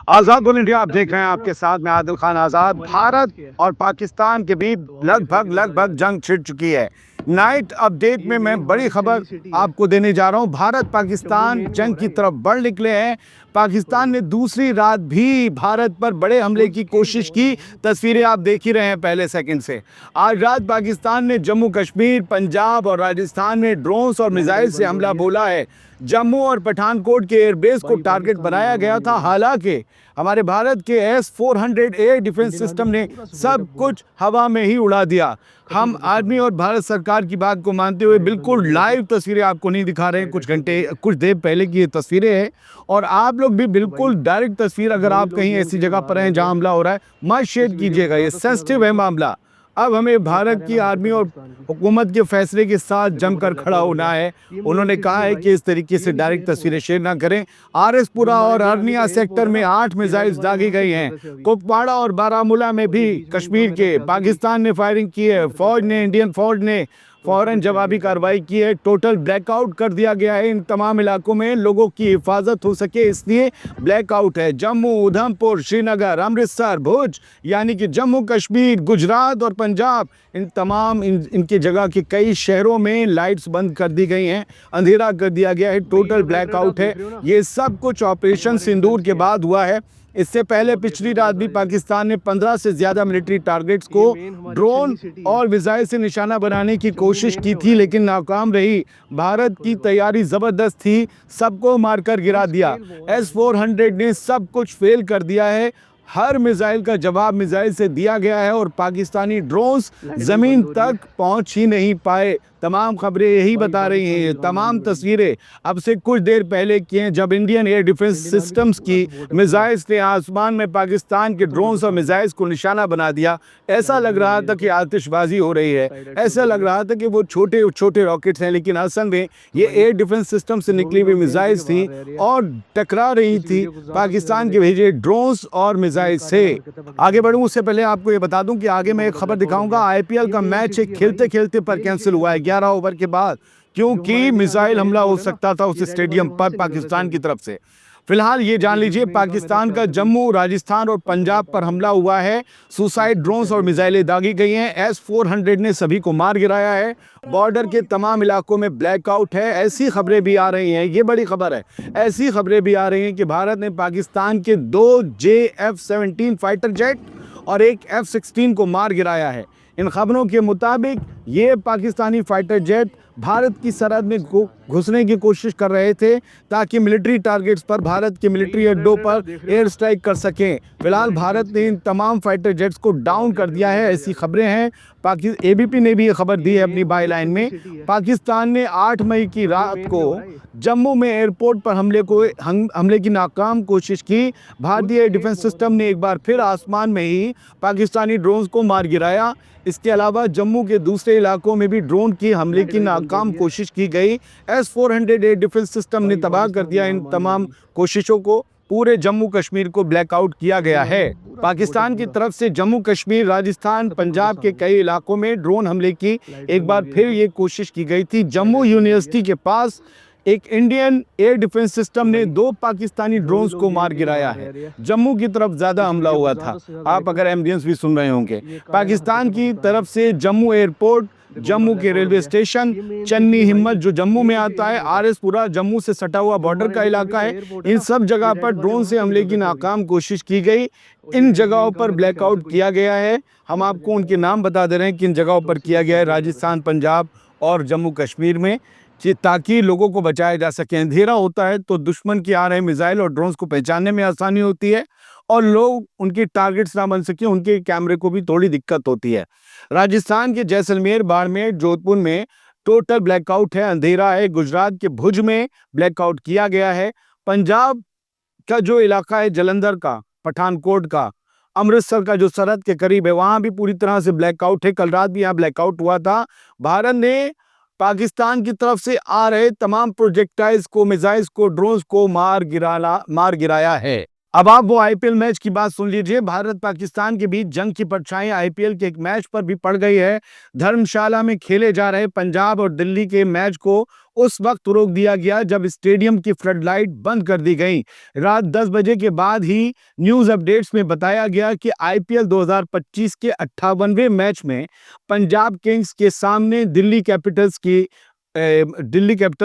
आज़ाद बोल इंडिया आप देख रहे हैं, आपके साथ मैं आदिल खान आज़ाद। भारत और पाकिस्तान के बीच लगभग जंग छिड़ चुकी है। नाइट अपडेट में मैं बड़ी खबर आपको देने जा रहा हूं। भारत पाकिस्तान जंग की तरफ बढ़ निकले हैं। पाकिस्तान ने दूसरी रात भी भारत पर बड़े हमले की कोशिश की। तस्वीरें आप देख ही रहे हैं पहले सेकंड से। आज रात पाकिस्तान ने जम्मू कश्मीर, पंजाब और राजस्थान में ड्रोन्स और मिसाइल से हमला बोला है। जम्मू और पठानकोट के एयरबेस को टारगेट बनाया गया था। हालांकि हमारे भारत के S-400 एयर डिफेंस सिस्टम ने सब कुछ हवा में ही उड़ा दिया। हम आर्मी और भारत सरकार की बात को मानते हुए बिल्कुल लाइव तस्वीरें आपको नहीं दिखा रहे हैं, कुछ देर पहले की ये तस्वीरें हैं। और आप लोग भी बिल्कुल डायरेक्ट तस्वीर, अगर आप कहीं ऐसी जगह पर हैं जहां हमला हो रहा है, मत शेयर कीजिएगा, ये सेंसिटिव है मामला। अब हमें भारत की आर्मी और हुकूमत के फैसले के साथ जमकर खड़ा होना है। उन्होंने कहा है कि इस तरीके से डायरेक्ट तस्वीरें शेयर ना करें। आरएसपुरा और अरनिया सेक्टर में 8 मिसाइल्स दागी गई हैं। कुपवाड़ा और बारामूला में भी कश्मीर के पाकिस्तान ने फायरिंग की है। इंडियन फौज ने फौरन जवाबी कार्रवाई की है। टोटल ब्लैकआउट कर दिया गया है इन तमाम इलाकों में, लोगों की हिफाजत हो सके इसलिए ब्लैकआउट है। जम्मू, उधमपुर, श्रीनगर, अमृतसर, भुज, यानी कि जम्मू कश्मीर, गुजरात और पंजाब, इन तमाम इनकी जगह के कई शहरों में लाइट्स बंद कर दी गई हैं, अंधेरा कर दिया गया है, टोटल ब्लैकआउट है। ये सब कुछ ऑपरेशन सिंदूर के बाद हुआ है। इससे पहले पिछली रात भी पाकिस्तान ने 15 से ज्यादा मिलिट्री टारगेट्स को ड्रोन और मिसाइल से निशाना बनाने की कोशिश की थी, लेकिन नाकाम रही। भारत की तैयारी जबरदस्त थी, सबको मारकर गिरा दिया। S-400 ने सब कुछ फेल कर दिया है। हर मिसाइल का जवाब मिसाइल से दिया गया है और पाकिस्तानी ड्रोन्स जमीन तक पहुंच ही नहीं पाए। तमाम खबरें यही बता रही हैं। ये तमाम तस्वीरें अब से कुछ देर पहले की हैं, जब इंडियन एयर डिफेंस सिस्टम्स की मिसाइल्स ने आसमान में पाकिस्तान के ड्रोन्स और मिसाइल्स को निशाना बना दिया। ऐसा लग रहा था कि आतिशबाजी हो रही है, ऐसा लग रहा था कि वो छोटे छोटे रॉकेट्स हैं, लेकिन असल में ये एयर डिफेंस सिस्टम से निकली हुई मिसाइल्स थी और टकरा रही थी पाकिस्तान के भेजे ड्रोन्स और मिसाइल से। आगे बढ़ूं उससे पहले आपको ये बता दूं कि आगे मैं एक खबर दिखाऊंगा। IPL का मैच एक खेलते खेलते पर कैंसिल हुआ है 11 ओवर के बाद, क्योंकि मिसाइल हमला हो सकता था उस स्टेडियम पर पाकिस्तान की तरफ से। फिलहाल ये जान लीजिए, पाकिस्तान का जम्मू, राजस्थान और पंजाब पर हमला हुआ है। सुसाइड ड्रोन्स और मिसाइलें दागी गई हैं। S-400 ने सभी को मार गिराया है। बॉर्डर के तमाम इलाकों में ब्लैकआउट है। ऐसी खबरें भी आ रही हैं, ये बड़ी खबर है, ऐसी खबरें भी आ रही हैं कि भारत ने पाकिस्तान के 2 JF-17 फाइटर जेट और एक F-16 को मार गिराया है। इन खबरों के मुताबिक ये पाकिस्तानी फाइटर जेट भारत की सरहद में घुसने की कोशिश कर रहे थे ताकि मिलिट्री टारगेट्स पर, भारत के मिलिट्री अड्डों पर एयर स्ट्राइक कर सकें। फिलहाल भारत ने इन तमाम फाइटर जेट्स को डाउन कर दिया है, ऐसी खबरें हैं। ABP ने भी ये खबर दी है अपनी बाई लाइन में। पाकिस्तान ने 8 मई की रात को जम्मू में एयरपोर्ट पर हमले की नाकाम कोशिश की। भारतीय एयर डिफेंस सिस्टम ने एक बार फिर आसमान में ही पाकिस्तानी ड्रोन्स को मार गिराया। इसके अलावा जम्मू के दूसरे इलाकों में भी ड्रोन की हमले की नाकाम कोशिश की गई। S-400 एयर डिफेंस सिस्टम ने तबाह कर दिया इन तमाम कोशिशों को। पूरे जम्मू कश्मीर को ब्लैकआउट किया गया है। पाकिस्तान की तरफ से जम्मू कश्मीर, राजस्थान, पंजाब के कई इलाकों में ड्रोन हमले की एक बार फिर ये कोशिश की गई थी। जम्मू यूनिवर्सिटी के पास एक इंडियन एयर डिफेंस सिस्टम ने 2 पाकिस्तानी ड्रोन्स को मार गिराया है। जम्मू की तरफ ज्यादा हमला हुआ था, आप अगर एम्बियंस भी सुन रहे होंगे। पाकिस्तान की तरफ से जम्मू एयरपोर्ट, जम्मू के रेलवे स्टेशन, चन्नी हिम्मत जो जम्मू में आता है, RS-पुरा जम्मू से सटा हुआ बॉर्डर का इलाका है, इन सब जगह पर ड्रोन से हमले की नाकाम कोशिश की गई। इन जगहों पर ब्लैकआउट किया गया है। हम आपको उनके नाम बता दे रहे हैं कि इन जगहों पर किया गया है, राजस्थान, पंजाब और जम्मू कश्मीर में, ताकि लोगों को बचाया जा सके। अंधेरा होता है तो दुश्मन की आ रहे मिसाइल और ड्रोन्स को पहचानने में आसानी होती है और लोग उनके टारगेट्स ना बन सके, उनके कैमरे को भी थोड़ी दिक्कत होती है। राजस्थान के जैसलमेर, बाड़मेर, जोधपुर में टोटल ब्लैकआउट है, अंधेरा है। गुजरात के भुज में ब्लैकआउट किया गया है। पंजाब का जो इलाका है, जलंधर का, पठानकोट का, अमृतसर का जो सरहद के करीब है, वहां भी पूरी तरह से ब्लैकआउट है। कल रात भी यहाँ ब्लैकआउट हुआ था। भारत ने पाकिस्तान की तरफ से आ रहे तमाम प्रोजेक्टाइल्स को, मिसाइल्स को, ड्रोन्स को मार गिराया है। अब आप वो आईपीएल मैच की बात सुन लीजिए। भारत पाकिस्तान के बीच जंग की परछाई आईपीएल के एक मैच पर भी पड़ गई है। धर्मशाला में खेले जा रहे पंजाब और दिल्ली के मैच को उस वक्त रोक दिया गया जब स्टेडियम की फ्लड लाइट बंद कर दी गई। रात 10 बजे के बाद ही न्यूज अपडेट्स में बताया गया कि आईपीएल 2025 के 58वें मैच में पंजाब किंग्स के सामने दिल्ली कैपिटल्स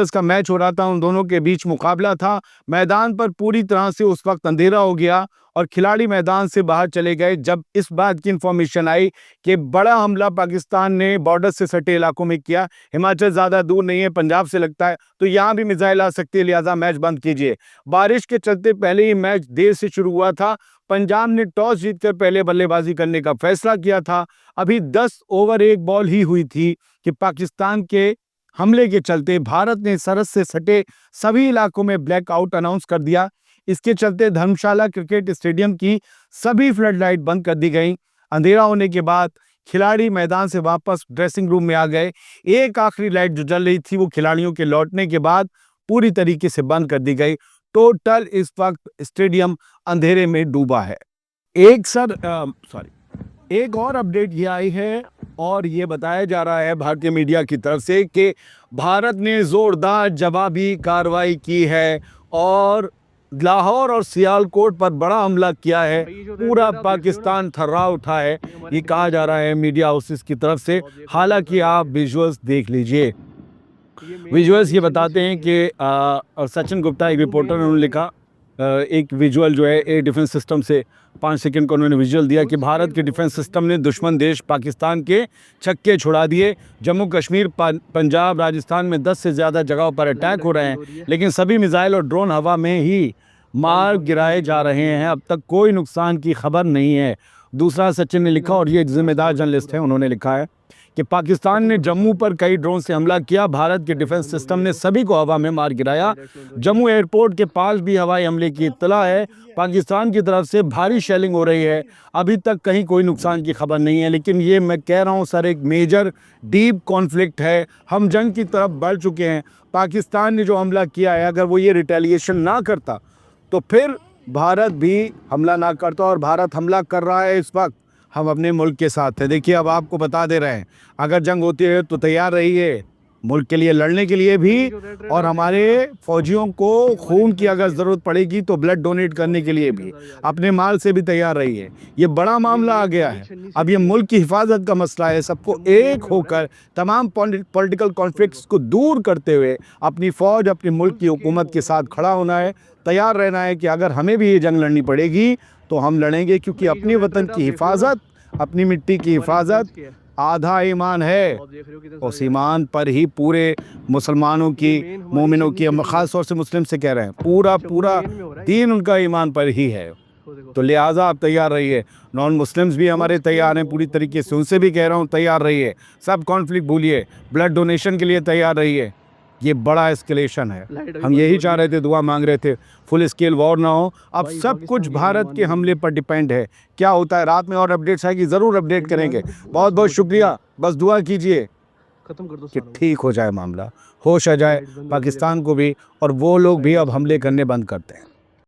का मैच हो रहा था। उन दोनों के बीच मुकाबला था। मैदान पर पूरी तरह से उस वक्त अंधेरा हो गया और खिलाड़ी मैदान से बाहर चले गए जब इस बात की इंफॉर्मेशन आई कि बड़ा हमला पाकिस्तान ने बॉर्डर से सटे इलाकों में किया। हिमाचल ज्यादा दूर नहीं है, पंजाब से लगता है, तो यहां भी मिसाइल आ सकती है, लिहाजा मैच बंद कीजिए। बारिश के चलते पहले ही मैच देर से शुरू हुआ था। पंजाब ने टॉस जीतकर पहले बल्लेबाजी करने का फैसला किया था। अभी 10 ओवर 1 बॉल ही हुई थी कि पाकिस्तान के हमले के चलते भारत ने सरहद से सटे सभी इलाकों में ब्लैकआउट अनाउंस कर दिया। इसके चलते धर्मशाला क्रिकेट स्टेडियम की सभी फ्लड लाइट बंद कर दी गई। अंधेरा होने के बाद खिलाड़ी मैदान से वापस ड्रेसिंग रूम में आ गए। एक आखिरी लाइट जो जल रही थी वो खिलाड़ियों के लौटने के बाद पूरी तरीके से बंद कर दी गई। टोटल इस वक्त स्टेडियम अंधेरे में डूबा है। एक और अपडेट ये आई है और ये बताया जा रहा है भारतीय मीडिया की तरफ से कि भारत ने जोरदार जवाबी कार्रवाई की है और लाहौर और सियालकोट पर बड़ा हमला किया है। पूरा पाकिस्तान थर्रा उठा है, ये कहा जा रहा है मीडिया हाउसेस की तरफ से। हालांकि आप विजुअल्स देख लीजिए। विजुअल्स ये बताते हैं कि सचिन गुप्ता एक रिपोर्टर, उन्होंने लिखा एक विजुअल जो है एयर डिफेंस सिस्टम से 5 सेकंड का उन्होंने विजुअल दिया कि भारत के डिफेंस सिस्टम ने दुश्मन देश पाकिस्तान के छक्के छुड़ा दिए। जम्मू कश्मीर, पंजाब, राजस्थान में 10 से ज़्यादा जगहों पर अटैक हो रहे हैं, लेकिन सभी मिसाइल और ड्रोन हवा में ही मार गिराए जा रहे हैं। अब तक कोई नुकसान की खबर नहीं है। दूसरा सचिन ने लिखा, और ये जिम्मेदार जर्नलिस्ट है, उन्होंने लिखा है कि पाकिस्तान ने जम्मू पर कई ड्रोन से हमला किया। भारत के डिफेंस सिस्टम ने सभी को हवा में मार गिराया। जम्मू एयरपोर्ट के पास भी हवाई हमले की इत्तला है। पाकिस्तान की तरफ से भारी शेलिंग हो रही है। अभी तक कहीं कोई नुकसान की खबर नहीं है, लेकिन ये मैं कह रहा हूँ सर, एक मेजर डीप कॉन्फ्लिक्ट है। हम जंग की तरफ बढ़ चुके हैं। पाकिस्तान ने जो हमला किया है, अगर वो ये रिटेलिएशन ना करता तो फिर भारत भी हमला ना करता, और भारत हमला कर रहा है इस वक्त। हम अपने मुल्क के साथ हैं। देखिए, अब आपको बता दे रहे हैं, अगर जंग होती है तो तैयार रहिए मुल्क के लिए लड़ने के लिए भी, और हमारे फौजियों को खून की अगर ज़रूरत पड़ेगी तो ब्लड डोनेट करने के लिए भी अपने माल से भी तैयार रहिए। ये बड़ा मामला आ गया है। अब ये मुल्क की हिफाजत का मसला है। सबको एक होकर तमाम पॉलिटिकल कॉन्फ्लिक्ट्स को दूर करते हुए अपनी फ़ौज, अपने मुल्क की हुकूमत के साथ खड़ा होना है, तैयार रहना है कि अगर हमें भी ये जंग लड़नी पड़ेगी तो हम लड़ेंगे, क्योंकि अपने वतन की हिफाजत, अपनी मिट्टी की हिफाजत आधा ईमान है। उस ईमान पर ही पूरे मुसलमानों की, मोमिनों की, हम ख़ास तौर से मुस्लिम से कह रहे हैं, पूरा दीन उनका ईमान पर ही है। तो लिहाजा आप तैयार रहिए। नॉन मुस्लिम्स भी हमारे तैयार हैं पूरी तरीके से, उनसे भी कह रहा हूँ तैयार रहिए। सब कॉन्फ्लिक्ट भूलिए, ब्लड डोनेशन के लिए तैयार रहिए। ये बड़ा एस्केलेशन है। हम यही चाह रहे थे, दुआ मांग रहे थे, फुल स्केल वॉर ना हो। अब सब कुछ भारत के हमले पर डिपेंड है। क्या होता है, रात में और अपडेट्स आएगी, ज़रूर अपडेट करेंगे। बहुत बहुत शुक्रिया। बस दुआ कीजिए कि ठीक हो जाए मामला, होश आ जाए पाकिस्तान को भी, और वो लोग भी अब हमले करने बंद करते हैं।